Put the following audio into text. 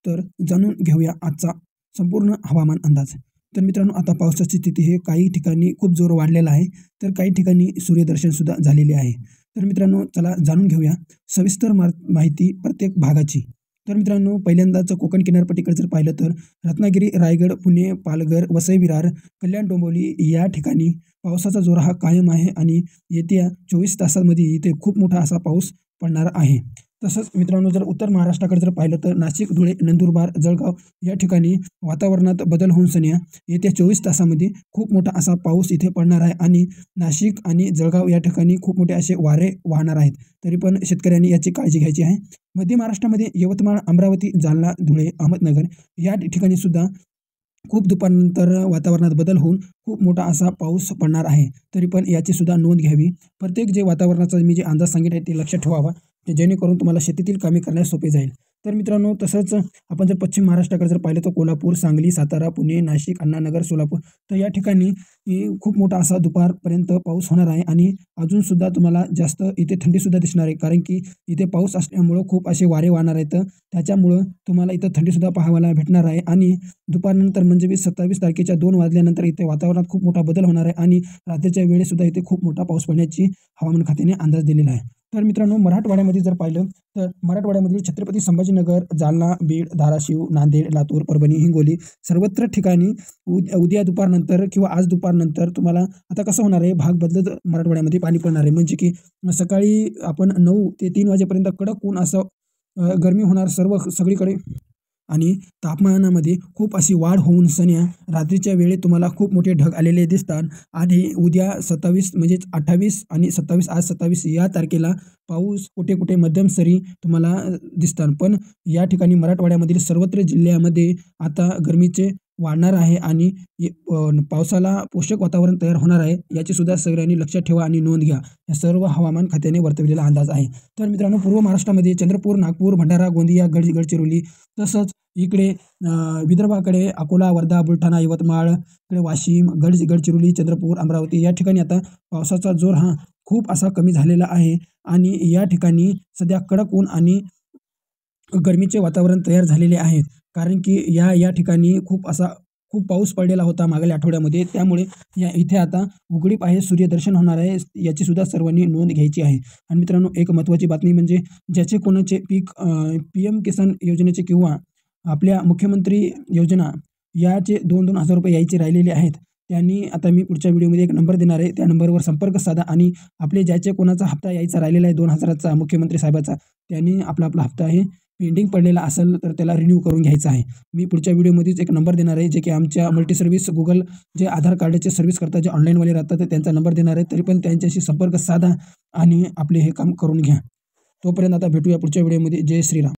तर जाणून घेऊया आजचा संपूर्ण हवामान अंदाज। तर मित्रांनो, आता पावसाची स्थिती हे काही ठिकाणी खूप जोर वाढलेला आहे, तर काही ठिकाणी सूर्यदर्शनसुद्धा झालेले आहे। तर मित्रांनो, चला जाणून घेऊया सविस्तर माहिती प्रत्येक भागाची। तर मित्रांनो, पहिल्यांदाच कोकण किनारपट्टीकडे जर पाहिलं तर रत्नागिरी, रायगड, पुणे, पालघर, वसई विरार, कल्याण, डोंबिवली या ठिकाणी पावसाचा जोर हा कायम आहे आणि येत्या 24 तासांमध्ये इथे खूप मोठा असा पाऊस पडणार आहे। तसंच मित्रांनो, जर उत्तर महाराष्ट्राकडे जर पाहिलं तर नाशिक, धुळे, नंदुरबार, जळगाव या ठिकाणी वातावरणात बदल होऊन सन्या येत्या 24 तासामध्ये खूप मोठा असा पाऊस इथे पडणार आहे आणि नाशिक आणि जळगाव या ठिकाणी खूप मोठे असे वारे वाहणार आहेत। तरी पण शेतकऱ्यांनी याची काळजी घ्यायची आहे। मध्य महाराष्ट्रामध्ये यवतमाळ, अमरावती, जालना, धुळे, अहमदनगर या ठिकाणी सुद्धा खूप दुपारनंतर वातावरणात बदल होऊन खूप मोठा असा पाऊस पडणार आहे। तरी पण याची सुद्धा नोंद घ्यावी। प्रत्येक जे वातावरणाचा मी जे अंदाज सांगितले ते लक्षात ठेवावा, जेणेकरून तुम्हाला शेतीतील कामे करण्यास सोपे जाईल। तर मित्रांनो, तसंच आपण जर पश्चिम महाराष्ट्राकडे जर पाहिलं तर कोल्हापूर, सांगली, सातारा, पुणे, नाशिक, अण्णानगर, सोलापूर तर या ठिकाणी खूप मोठा असा दुपारपर्यंत पाऊस होणार आहे आणि अजूनसुद्धा तुम्हाला जास्त इथे थंडीसुद्धा दिसणार आहे, कारण की इथे पाऊस असल्यामुळं खूप असे वारे वाहणार आहेत। त्याच्यामुळं तुम्हाला इथं थंडीसुद्धा पाहायला भेटणार आहे आणि दुपारनंतर म्हणजे 27 तारखेच्या 2 वाजल्यानंतर इथे वातावरणात खूप मोठा बदल होणार आहे आणि रात्रीच्या वेळेसुद्धा इथे खूप मोठा पाऊस पडण्याची हवामान खात्याने अंदाज दिलेला आहे। तर मित्रांनो, मराठवाड्यामध्ये जर पाहिलं तर मराठवाड्यामधील छत्रपती संभाजीनगर, जालना, बीड, धाराशिव, नांदेड, लातूर, परभणी, हिंगोली सर्वत्र ठिकाणी उद्या दुपारनंतर किंवा आज दुपारनंतर तुम्हाला आता कसं होणार आहे, भाग बदलत मराठवाड्यामध्ये पाणी पडणार आहे। म्हणजे की सकाळी आपण 9 ते 3 वाजेपर्यंत कडक ऊन असं गरमी होणार सगळीकडे आणि तापमानामध्ये खूप अशी वाढ होऊन सन्या रात्रीच्या वेळी तुम्हाला खूप मोठे ढग आलेले दिसतात आणि उद्या 27 म्हणजेच 28 आणि 27 आज 27 या तारखेला पाऊस कुठे कुठे मध्यम सरी तुम्हाला दिसतात। पण या ठिकाणी मराठवाड्यामधील सर्वत्र जिल्ह्यामध्ये आता गरमीचे वाढणार आहे आणि पावसाला पोषक वातावरण तयार होणार आहे, याची सुद्धा सगळ्यांनी लक्षात ठेवा आणि नोंद घ्या। या सर्व हवामान खात्याने वर्तवलेला अंदाज आहे। तर मित्रांनो, पूर्व महाराष्ट्रामध्ये चंद्रपूर, नागपूर, भंडारा, गोंदिया, गडचिरोली तसंच इकडे विदर्भाकडे अकोला, वर्धा, बुलढाणा, यवतमाळ, इकडे वाशिम, गडचिरोली, चंद्रपूर, अमरावती या ठिकाणी आता पावसाचा जोर हा खूप असा कमी झालेला आहे आणि या ठिकाणी सध्या कडक ऊन आणि गरमीचे वातावरण तयार झालेले आहेत, कारण की या ठिकाणी खूप पाऊस पडलेला होता मागील आठवड्यामध्ये। त्यामुळे इथे आता उघडीप आहे, सूर्यदर्शन होणार आहे, याची सुद्धा सर्वांनी नोंद घ्यायची आहे। आणि मित्रांनो, एक महत्त्वाची बातमी म्हणजे ज्याचे कोणाचे पीक PM किसान योजनेचे किंवा आपल्या मुख्यमंत्री योजना याचे 2-2 हजार रुपये यायचे राहिलेले आहेत, त्यांनी आता मी पुढच्या व्हिडिओमध्ये एक नंबर देणार आहे, त्या नंबरवर संपर्क साधा आणि आपले ज्याचे कोणाचा हप्ता यायचा राहिलेला आहे 2,000चा मुख्यमंत्री साहेबाचा, त्यांनी आपला हप्ता आहे पेंडिंग पडलेला असेल तर त्याला रिन्यू करून घ्यायचा आहे। मी पुढच्या व्हिडिओमध्येच एक नंबर देणार आहे, जे की आमच्या मल्टी सर्व्हिस गुगल जे आधार कार्डाचे सर्व्हिस करतात, जे ऑनलाईनवाले राहतात त्यांचा नंबर देणार आहे। तरी पण त्यांच्याशी संपर्क साधा आणि आपले हे काम करून घ्या। तोपर्यंत आता भेटूया पुढच्या व्हिडिओमध्ये। जय श्रीराम।